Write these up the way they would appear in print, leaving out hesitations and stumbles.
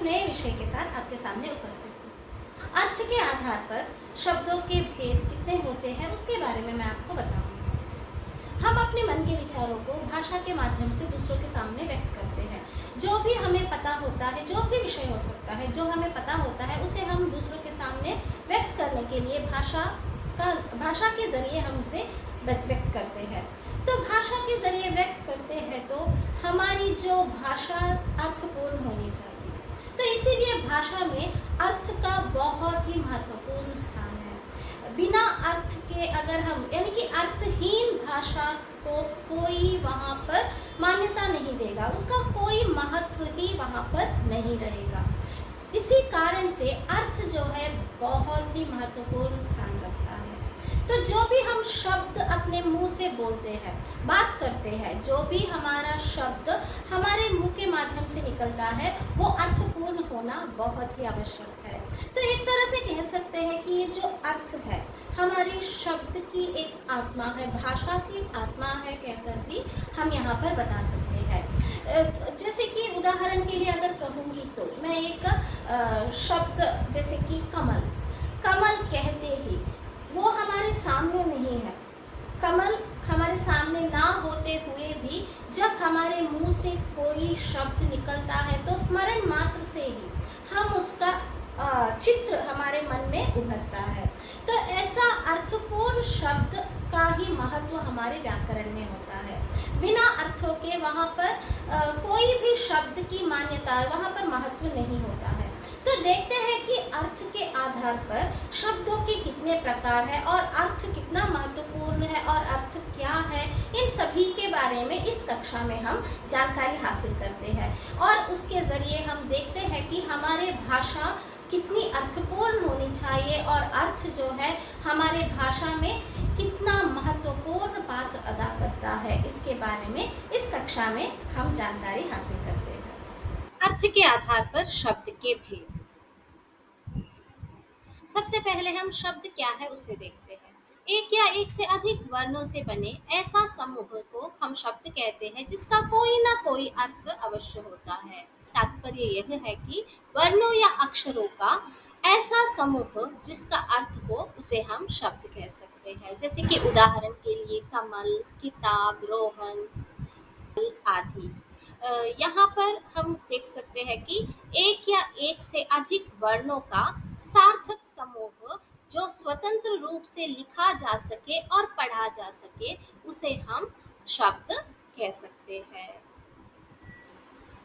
नए विषय के साथ आपके सामने उपस्थित हूँ। अर्थ के आधार पर शब्दों के भेद कितने होते हैं उसके बारे में मैं आपको बताऊंगी। हम अपने मन के विचारों को भाषा के माध्यम से दूसरों के सामने व्यक्त करते हैं। जो भी हमें पता होता है, जो भी विषय हो सकता है, जो हमें पता होता है, उसे हम दूसरों के सामने व्यक्त करने के लिए भाषा के जरिए हम उसे व्यक्त करते हैं। तो भाषा के जरिए व्यक्त करते हैं तो हमारी जो भाषा अर्थपूर्ण होनी चाहिए। तो इसीलिए भाषा में अर्थ का बहुत ही महत्वपूर्ण स्थान है। बिना अर्थ के अगर हम यानी कि अर्थहीन भाषा को कोई वहाँ पर मान्यता नहीं देगा, उसका कोई महत्व ही वहाँ पर नहीं रहेगा। इसी कारण से अर्थ जो है बहुत ही महत्वपूर्ण स्थान रखता है। तो जो भी हम शब्द अपने मुंह से बोलते हैं, बात करते हैं, जो भी हमारा शब्द हमारे मुंह के माध्यम से निकलता है वो अर्थपूर्ण होना बहुत ही आवश्यक है। तो एक तरह से कह सकते हैं कि ये जो अर्थ है हमारे शब्द की एक आत्मा है, भाषा की आत्मा है कहकर भी हम यहाँ पर बता सकते हैं। जैसे कि उदाहरण के लिए अगर कहूँगी तो मैं एक शब्द जैसे कि कमल, कमल कहते ही वो हमारे सामने नहीं है। कमल हमारे सामने ना होते हुए भी जब हमारे मुंह से कोई शब्द निकलता है तो स्मरण मात्र से ही हम उसका चित्र हमारे मन में उभरता है। तो ऐसा अर्थपूर्ण शब्द का ही महत्व हमारे व्याकरण में होता है। बिना अर्थों के वहाँ पर कोई भी शब्द की मान्यता, वहाँ पर महत्व नहीं होता है। तो देखते हैं कि अर्थ के आधार पर शब्दों के कितने प्रकार हैं और अर्थ कितना महत्वपूर्ण है और अर्थ क्या है, इन सभी के बारे में इस कक्षा में हम जानकारी हासिल करते हैं। और उसके ज़रिए हम देखते हैं कि हमारे भाषा कितनी अर्थपूर्ण होनी चाहिए और अर्थ जो है हमारे भाषा में कितना महत्वपूर्ण पात्र अदा करता है, इसके बारे में इस कक्षा में हम जानकारी हासिल करते हैं। अर्थ के आधार पर शब्द के भेद। सबसे पहले हम शब्द क्या है उसे देखते हैं। एक या एक से अधिक वर्णों से बने ऐसा समूह को हम शब्द कहते हैं जिसका कोई ना कोई अर्थ अवश्य होता है। तात्पर्य यह है कि वर्णों या अक्षरों का ऐसा समूह जिसका अर्थ हो उसे हम शब्द कह सकते हैं। जैसे कि उदाहरण के लिए कमल, किताब, रोहन आदि। यहाँ पर हम देख सकते हैं कि एक या एक से अधिक वर्णों का सार्थक समूह जो स्वतंत्र रूप से लिखा जा सके और पढ़ा जा सके उसे हम शब्द कह सकते हैं।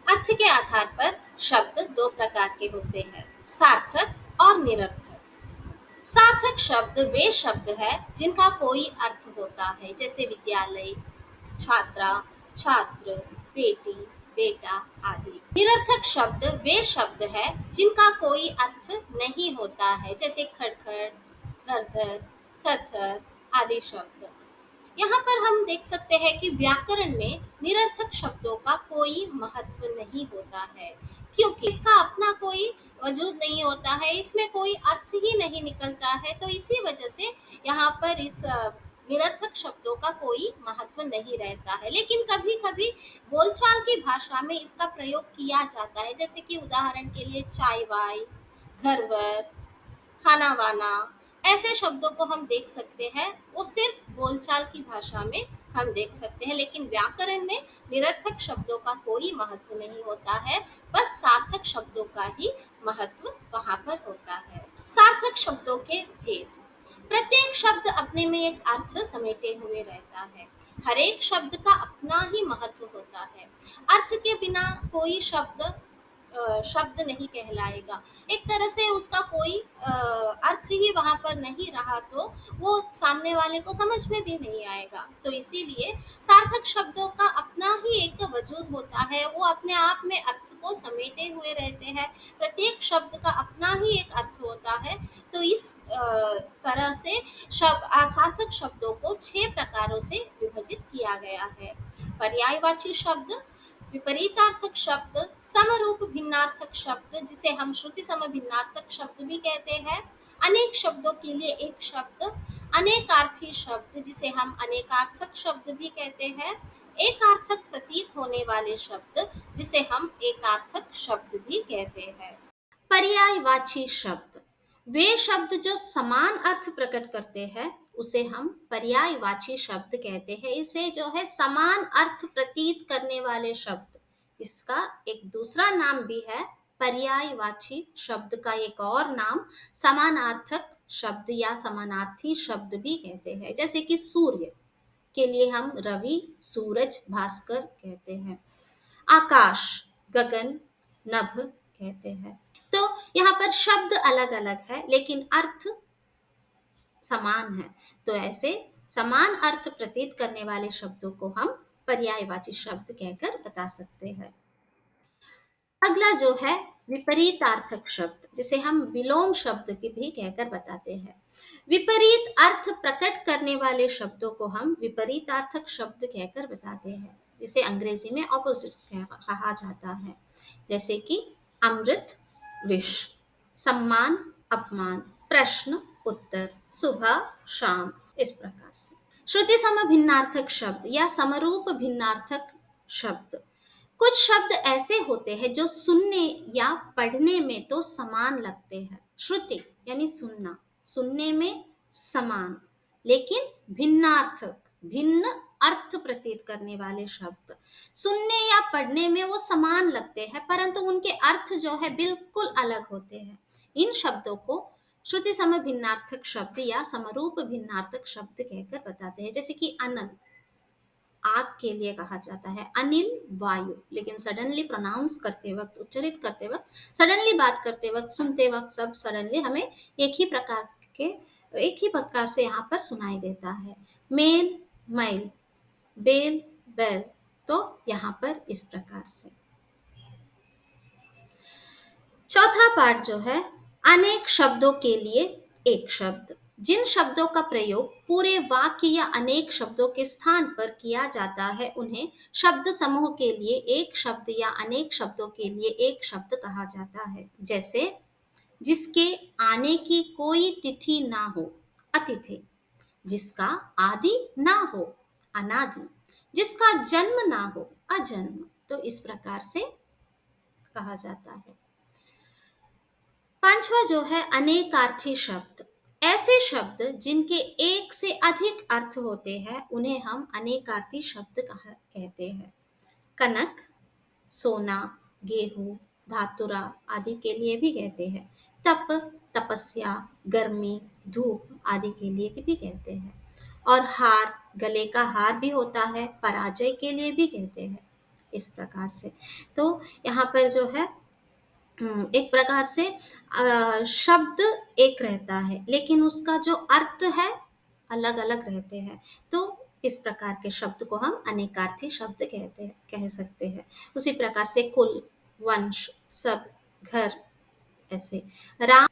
अर्थ के आधार पर शब्द दो प्रकार के होते हैं, सार्थक और निरर्थक। सार्थक शब्द वे शब्द हैं जिनका कोई अर्थ होता है, जैसे विद्यालय, छात्रा, छात्र, बेटी, बेटा आदि। निरर्थक शब्द वे शब्द हैं जिनका कोई अर्थ नहीं होता है, जैसे खड़खड़, घर-घर, थर-थर आदि शब्द। यहाँ पर हम देख सकते हैं कि व्याकरण में निरर्थक शब्दों का कोई महत्व नहीं होता है, क्योंकि इसका अपना कोई वजूद नहीं होता है, इसमें कोई अर्थ ही नहीं निकलता है। तो इसी वजह से यहाँ पर इस निरर्थक शब्दों का कोई महत्व नहीं रहता है। लेकिन कभी कभी बोलचाल की भाषा में इसका प्रयोग किया जाता है, जैसे कि उदाहरण के लिए चाय वाय, घर वर, खाना वाना, ऐसे शब्दों को हम देख सकते हैं। वो सिर्फ बोलचाल की भाषा में हम देख सकते हैं, लेकिन व्याकरण में निरर्थक शब्दों का कोई महत्व नहीं होता है, बस सार्थक शब्दों का ही महत्व वहाँ पर होता है। सार्थक शब्दों के भेद। प्रत्येक शब्द अपने में एक अर्थ समेटे हुए रहता है। हर एक शब्द का अपना ही महत्व होता है। अर्थ के बिना कोई शब्द शब्द नहीं कहलाएगा। एक तरह से उसका कोई अर्थ ही वहाँ पर नहीं रहा तो वो सामने वाले को समझ में भी नहीं आएगा। तो इसीलिए सार्थक शब्दों का अपना ही एक वजूद होता है, वो अपने आप में अर्थ को समेटे हुए रहते हैं। प्रत्येक शब्द का अपना ही एक अर्थ होता है। तो इस तरह से सार्थक शब्दों को 6 प्रकारों से विभाजित किया गया है। पर्यायवाची शब्द, विपरीतार्थक शब्द, समरूप भिन्नार्थक शब्द जिसे हम श्रुति सम भिन्नार्थक शब्द भी कहते हैं, अनेक शब्दों के लिए एक शब्द, अनेकार्थी शब्द जिसे हम अनेकार्थक शब्द भी कहते हैं, एकार्थक प्रतीत होने वाले शब्द जिसे हम एकार्थक शब्द भी कहते हैं। पर्यायवाची शब्द, वे शब्द जो समान अर्थ प्रकट करते हैं उसे हम पर्यायवाची शब्द कहते हैं। इसे जो है समान अर्थ प्रतीत करने वाले शब्द, इसका एक दूसरा नाम भी है पर्यायवाची शब्द का एक और नाम समानार्थक शब्द या समानार्थी शब्द भी कहते हैं। जैसे कि सूर्य के लिए हम रवि, सूरज, भास्कर कहते हैं। आकाश, गगन, नभ कहते हैं। तो यहाँ पर शब्द अलग अलग है लेकिन अर्थ समान है। तो ऐसे समान अर्थ प्रतीत करने वाले शब्दों को हम पर्यायवाची शब्द कहकर बता सकते हैं। अगला जो है विपरीतार्थक शब्द, जिसे हम विलोम शब्द की भी कहकर बताते हैं। विपरीत अर्थ प्रकट करने वाले शब्दों को हम विपरीतार्थक शब्द कहकर बताते हैं, जिसे अंग्रेजी में ऑपोजिट्स कहा जाता है। जैसे कि अमृत, विष, सम्मान, अपमान, प्रश्न, उत्तर, सुबह, शाम, इस प्रकार से। श्रुति सम भिन्नार्थक शब्द या समरूप भिन्नार्थक शब्द, कुछ शब्द ऐसे होते हैं जो सुनने या पढ़ने में तो समान लगते हैं। श्रुति यानी सुनना, सुनने में समान, लेकिन भिन्नार्थक, भिन्न अर्थ प्रतीत करने वाले शब्द, सुनने या पढ़ने में वो समान लगते हैं परंतु उनके अर्थ जो है बिल्कुल अलग होते हैं। इन शब्दों को श्रुति सम भिन्नार्थक शब्द या समरूप भिन्नार्थक शब्द कहकर बताते हैं। जैसे कि अनंत, आग के लिए कहा जाता है, अनिल वायु, लेकिन सडनली प्रोनाउंस करते वक्त, उच्चारित करते वक्त, सडनली बात करते वक्त, सुनते वक्त सब सडनली हमें एक ही प्रकार के, एक ही प्रकार से यहाँ पर सुनाई देता है। मेल, मैल, बेल, बैल, तो यहाँ पर इस प्रकार से। चौथा पार्ट जो है अनेक शब्दों के लिए एक शब्द, जिन शब्दों का प्रयोग पूरे वाक्य या अनेक शब्दों के स्थान पर किया जाता है उन्हें शब्द समूह के लिए एक शब्द या अनेक शब्दों के लिए एक शब्द कहा जाता है। जैसे जिसके आने की कोई तिथि ना हो, अतिथि। जिसका आदि ना हो, अनादि। जिसका जन्म ना हो, अजन्म। तो इस प्रकार से कहा जाता है। पांचवा जो है अनेकार्थी शब्द, ऐसे शब्द जिनके एक से अधिक अर्थ होते हैं उन्हें हम अनेकार्थी शब्द कहते हैं। कनक, सोना, गेहूं, धातुरा आदि के लिए भी कहते हैं। तप, तपस्या, गर्मी, धूप आदि के लिए भी कहते हैं। और हार, गले का हार भी होता है, पराजय के लिए भी कहते हैं। इस प्रकार से तो यहाँ पर जो है एक प्रकार से शब्द एक रहता है लेकिन उसका जो अर्थ है अलग अलग रहते हैं। तो इस प्रकार के शब्द को हम अनेकार्थी शब्द कहते हैं, कह सकते हैं। उसी प्रकार से कुल, वंश, सब, घर, ऐसे। राम,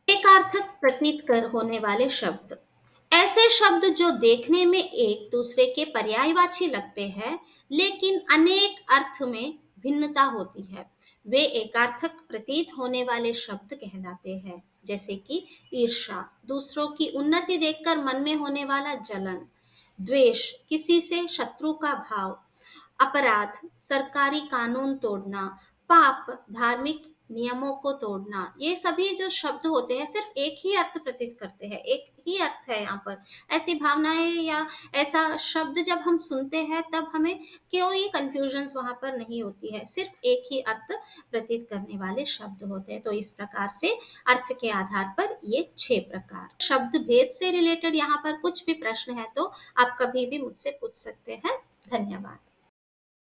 एकार्थक प्रतीत कर होने वाले शब्द, ऐसे शब्द जो देखने में एक दूसरे के पर्यायवाची लगते हैं लेकिन अनेक अर्थ में भिन्नता होती है, वे एकार्थक प्रतीत होने वाले शब्द कहलाते हैं। जैसे कि ईर्ष्या, दूसरों की उन्नति देखकर मन में होने वाला जलन। द्वेष, किसी से शत्रु का भाव। अपराध, सरकारी कानून तोड़ना। पाप, धार्मिक नियमों को तोड़ना। ये सभी जो शब्द होते हैं सिर्फ एक ही अर्थ प्रतीत करते हैं, एक ही अर्थ है। यहाँ पर ऐसी भावनाएं या ऐसा शब्द जब हम सुनते हैं तब हमें कोई कंफ्यूजन्स वहां पर नहीं होती है, सिर्फ एक ही अर्थ प्रतीत करने वाले शब्द होते हैं। तो इस प्रकार से अर्थ के आधार पर ये 6 प्रकार शब्द भेद से रिलेटेड यहाँ पर कुछ भी प्रश्न है तो आप कभी भी मुझसे पूछ सकते हैं। धन्यवाद।